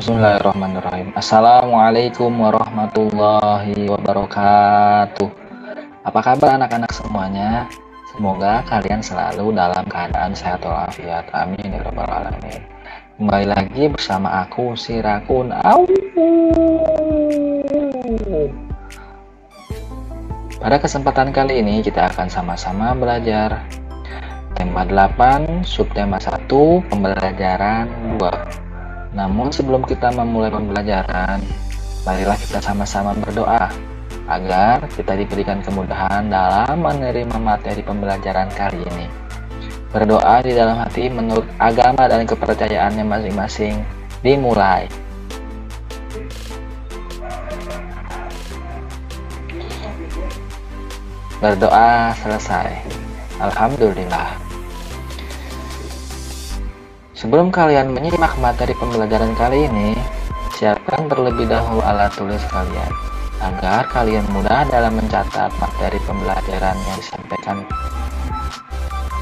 Bismillahirrahmanirrahim. Assalamualaikum warahmatullahi wabarakatuh. Apa kabar anak-anak semuanya? Semoga kalian selalu dalam keadaan sehat walafiat. Amin ya rabbal alamin. Kembali lagi bersama aku si Rakun. Pada kesempatan kali ini kita akan sama-sama belajar tema 8, subtema 1, pembelajaran 2. Namun sebelum kita memulai pembelajaran, marilah kita sama-sama berdoa agar kita diberikan kemudahan dalam menerima materi pembelajaran kali ini. Berdoa di dalam hati menurut agama dan kepercayaannya masing-masing. Dimulai. Berdoa selesai. Alhamdulillah. Sebelum kalian menyimak materi pembelajaran kali ini, siapkan terlebih dahulu alat tulis kalian, agar kalian mudah dalam mencatat materi pembelajaran yang disampaikan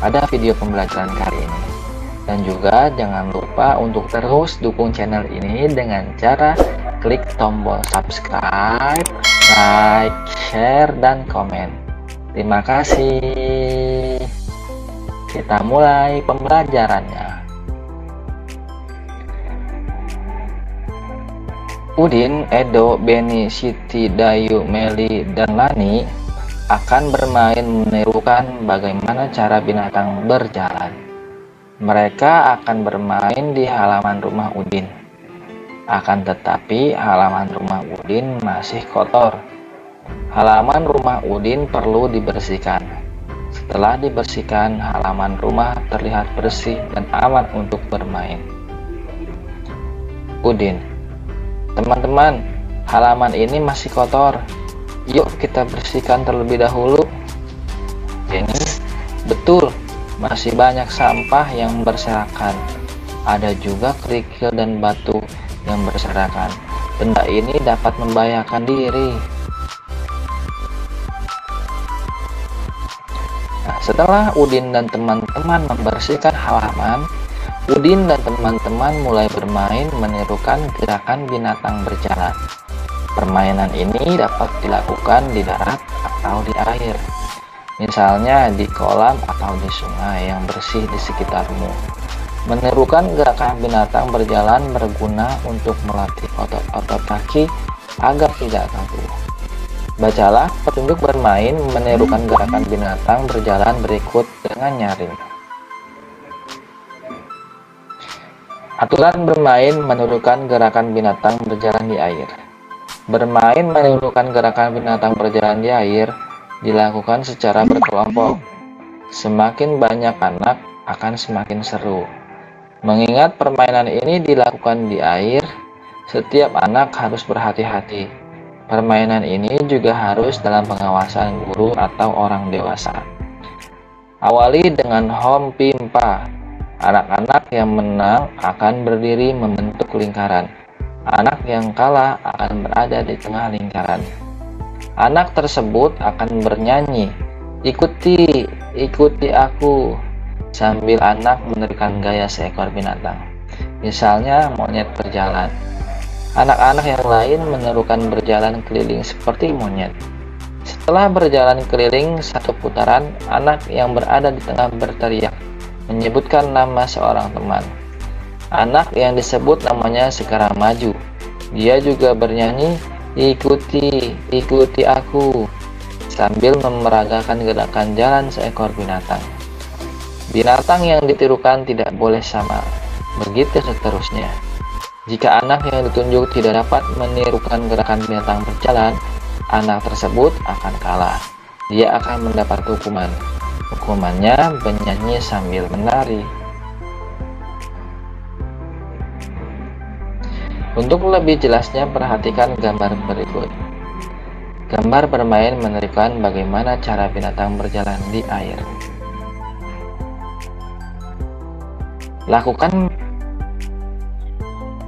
pada video pembelajaran kali ini. Dan juga jangan lupa untuk terus dukung channel ini dengan cara klik tombol subscribe, like, share, dan komen. Terima kasih. Kita mulai pembelajarannya. Udin, Edo, Beni, Siti, Dayu, Meli, dan Lani akan bermain menirukan bagaimana cara binatang berjalan. Mereka akan bermain di halaman rumah Udin. Akan tetapi halaman rumah Udin masih kotor. Halaman rumah Udin perlu dibersihkan. Setelah dibersihkan, halaman rumah terlihat bersih dan aman untuk bermain. Udin, teman-teman, halaman ini masih kotor. Yuk kita bersihkan terlebih dahulu. Ini betul, masih banyak sampah yang berserakan. Ada juga kerikil dan batu yang berserakan. Benda ini dapat membahayakan diri. Nah, setelah Udin dan teman-teman membersihkan halaman, Udin dan teman-teman mulai bermain menirukan gerakan binatang berjalan. Permainan ini dapat dilakukan di darat atau di air, misalnya di kolam atau di sungai yang bersih di sekitarmu. Menirukan gerakan binatang berjalan berguna untuk melatih otot-otot kaki agar tidak kaku. Bacalah petunjuk bermain menirukan gerakan binatang berjalan berikut dengan nyaring. Aturan bermain menirukan gerakan binatang berjalan di air. Bermain menirukan gerakan binatang berjalan di air dilakukan secara berkelompok. Semakin banyak anak akan semakin seru. Mengingat permainan ini dilakukan di air, setiap anak harus berhati-hati. Permainan ini juga harus dalam pengawasan guru atau orang dewasa. Awali dengan hom pimpa. Anak-anak yang menang akan berdiri membentuk lingkaran. Anak yang kalah akan berada di tengah lingkaran. Anak tersebut akan bernyanyi, "Ikuti, ikuti aku," sambil anak menerikan gaya seekor binatang. Misalnya monyet berjalan. Anak-anak yang lain menirukan berjalan keliling seperti monyet. Setelah berjalan keliling satu putaran, anak yang berada di tengah berteriak, menyebutkan nama seorang teman. Anak yang disebut namanya sekarang maju. Dia juga bernyanyi, "Ikuti, ikuti aku," sambil memeragakan gerakan jalan seekor binatang. Binatang yang ditirukan tidak boleh sama. Begitu seterusnya. Jika anak yang ditunjuk tidak dapat menirukan gerakan binatang berjalan, anak tersebut akan kalah. Dia akan mendapat hukuman. Hukumannya bernyanyi sambil menari. Untuk lebih jelasnya perhatikan gambar berikut. Gambar bermain menirukan bagaimana cara binatang berjalan di air. Lakukan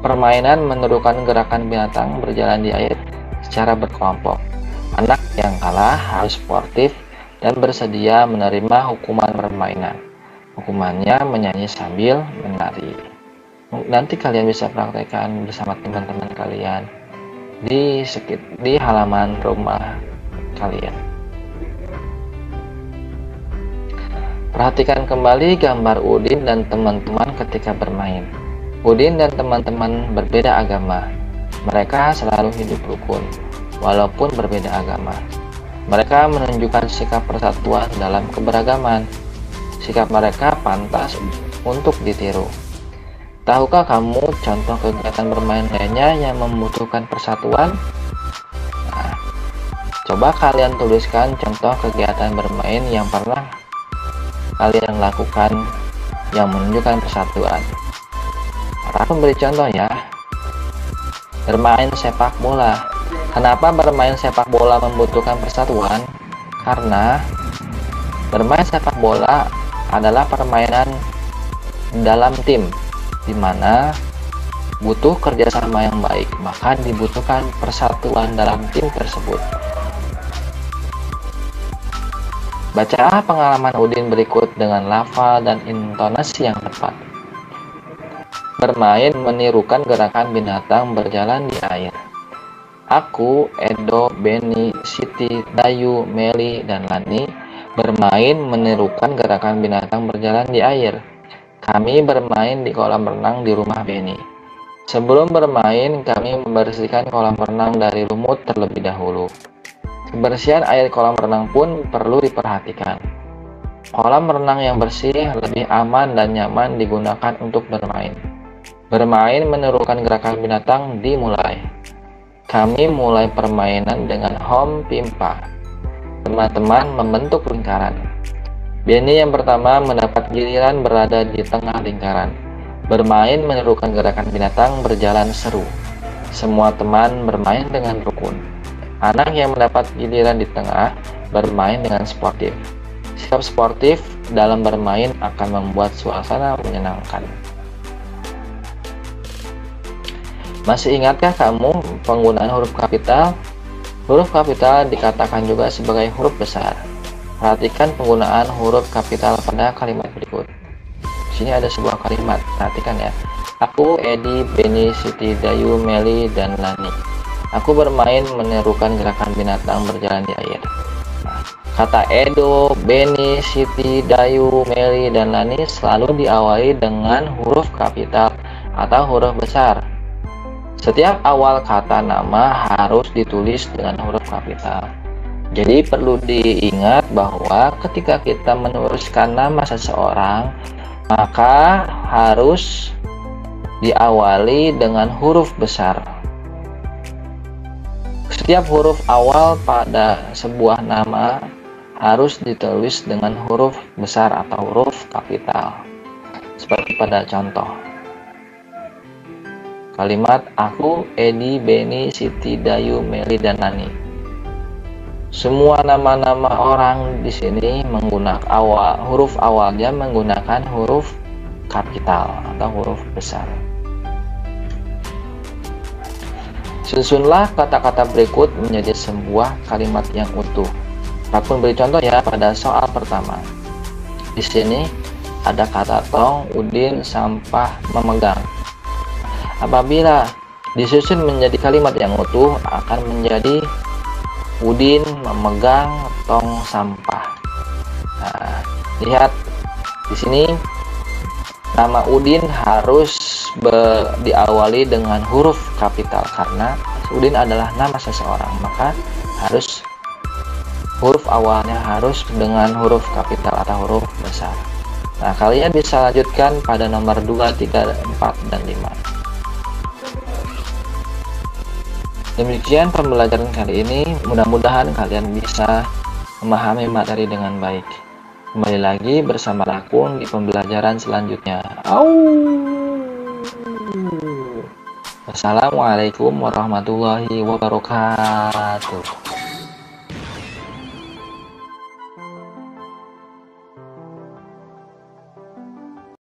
permainan menirukan gerakan binatang berjalan di air secara berkelompok. Anak yang kalah harus sportif dan bersedia menerima hukuman permainan. Hukumannya menyanyi sambil menari. Nanti kalian bisa praktekkan bersama teman-teman kalian di halaman rumah kalian. Perhatikan kembali gambar Udin dan teman-teman ketika bermain. Udin dan teman-teman berbeda agama. Mereka selalu hidup rukun, walaupun berbeda agama. Mereka menunjukkan sikap persatuan dalam keberagaman. Sikap mereka pantas untuk ditiru. Tahukah kamu contoh kegiatan bermain lainnya yang membutuhkan persatuan? Nah, coba kalian tuliskan contoh kegiatan bermain yang pernah kalian lakukan yang menunjukkan persatuan. Aku beri contoh ya. Bermain sepak bola. Kenapa bermain sepak bola membutuhkan persatuan? Karena bermain sepak bola adalah permainan dalam tim, di mana butuh kerjasama yang baik, maka dibutuhkan persatuan dalam tim tersebut. Baca pengalaman Udin berikut dengan lafal dan intonasi yang tepat. Bermain menirukan gerakan binatang berjalan di air. Aku, Edo, Beni, Siti, Dayu, Meli, dan Lani bermain menirukan gerakan binatang berjalan di air. Kami bermain di kolam renang di rumah Beni. Sebelum bermain, kami membersihkan kolam renang dari lumut terlebih dahulu. Kebersihan air kolam renang pun perlu diperhatikan. Kolam renang yang bersih lebih aman dan nyaman digunakan untuk bermain. Bermain menirukan gerakan binatang dimulai. Kami mulai permainan dengan home pimpa. Teman-teman membentuk lingkaran. Beni yang pertama mendapat giliran berada di tengah lingkaran. Bermain menirukan gerakan binatang berjalan seru. Semua teman bermain dengan rukun. Anak yang mendapat giliran di tengah bermain dengan sportif. Sikap sportif dalam bermain akan membuat suasana menyenangkan. Masih ingatkah kamu penggunaan huruf kapital? Huruf kapital dikatakan juga sebagai huruf besar. Perhatikan penggunaan huruf kapital pada kalimat berikut. Di sini ada sebuah kalimat, perhatikan ya. Aku, Edi, Beni, Siti, Dayu, Meli, dan Lani. Aku bermain menirukan gerakan binatang berjalan di air. Kata Edo, Beni, Siti, Dayu, Meli, dan Lani selalu diawali dengan huruf kapital atau huruf besar. Setiap awal kata nama harus ditulis dengan huruf kapital. Jadi perlu diingat bahwa ketika kita menuliskan nama seseorang, maka harus diawali dengan huruf besar. Setiap huruf awal pada sebuah nama harus ditulis dengan huruf besar atau huruf kapital. Seperti pada contoh. Kalimat aku, Edi, Beni, Siti, Dayu, Meli, dan Lani. Semua nama-nama orang di sini menggunakan huruf awalnya menggunakan huruf kapital atau huruf besar. Susunlah kata-kata berikut menjadi sebuah kalimat yang utuh. Aku beri contoh ya pada soal pertama. Di sini ada kata tong, Udin, sampah, memegang. Apabila disusun menjadi kalimat yang utuh, akan menjadi Udin memegang tong sampah. Nah, lihat di sini nama Udin harus diawali dengan huruf kapital karena Udin adalah nama seseorang, maka harus huruf awalnya harus dengan huruf kapital atau huruf besar. Nah, kalian bisa lanjutkan pada nomor 2, 3, 4, dan 5. Demikian pembelajaran kali ini, mudah-mudahan kalian bisa memahami materi dengan baik. Kembali lagi bersama Rakun di pembelajaran selanjutnya. Wassalamualaikum warahmatullahi wabarakatuh.